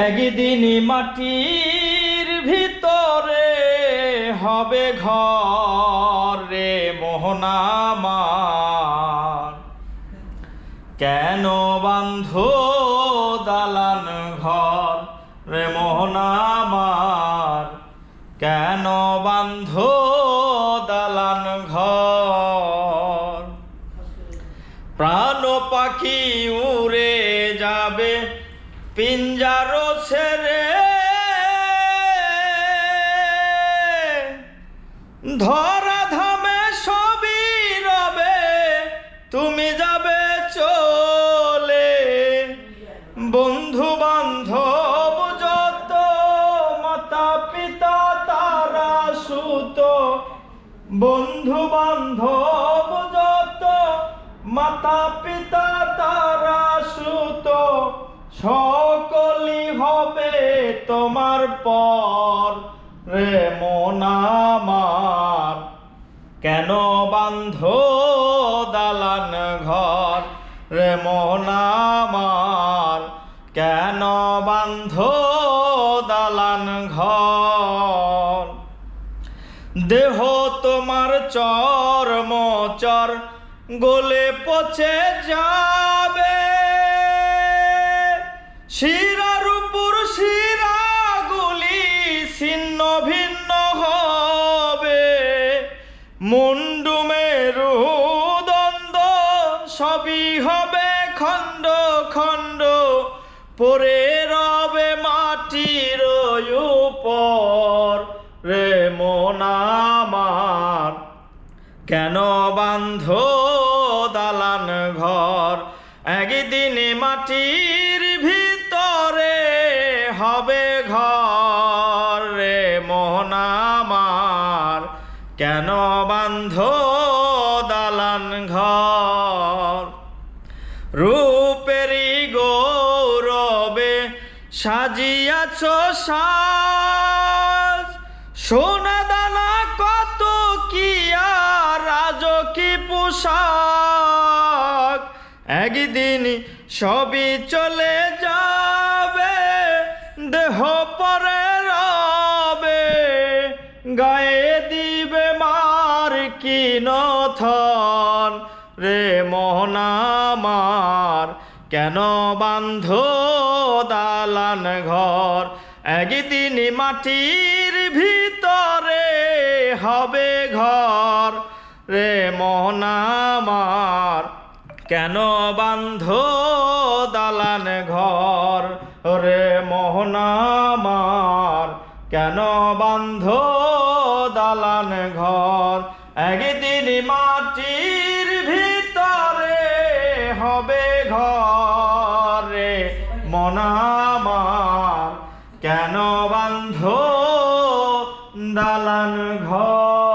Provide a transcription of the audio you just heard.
একদিন মাটির ভিতরে হবে ঘর রে মোহনা আমার, কেন বাঁধো দালান ঘর রে মোহনা আমার, কেন বাঁধো দালান ঘর। প্রাণ পাখি উড়ে যাবে পিঞ্জার ছেড়ে, ধরা ধামে সবই রবে তুমি যাবে চলে। বন্ধু বান্ধব যত মাতা পিতা তারা সুত, বন্ধু বান্ধব যত মাতা পিতা তারা সুত, সকলই হবে তোমার পর রে মন আমার, কেন বাঁধো দালান ঘর রে মন আমার, কেন বাঁধো দালান ঘর। দেহ তোমার চর্মচর গলে পচে যাবে, শিরার উপর শিরাগুলি ছিন্ন ভিন্ন হবে, মুন্ডু মেরু দ্বন্দ্ব সবই হবে খণ্ড খণ্ড, পড়ে রবে মাটির উপর রে মন আমার, কেন বাঁধো দালান ঘর। একদিন মাটির ভিতরে হবে ঘর রে মোহন আমার, কেন বাঁধো দালান ঘর। রূপেরই গৌরবে সাজিয়াছ সাজ, সোনা দানা কত কি আর রাজকী পোশাক, একদিন সবই চলে যাবে দেহ পরে রবে, গায়ে দিবে মার কি নথন রে মোহন আমার, কেন বাঁধো দালান ঘর। একদিন মাটির ভিতরে হবে ঘর রে মোহন আমার, কেন বাঁধো দালান ঘর রে মোহন আমার, কেন বাঁধো দালান ঘর। একদিন মাটির ভিতরে হবে ঘর রে মন আমার, কেন বাঁধো দালান ঘর।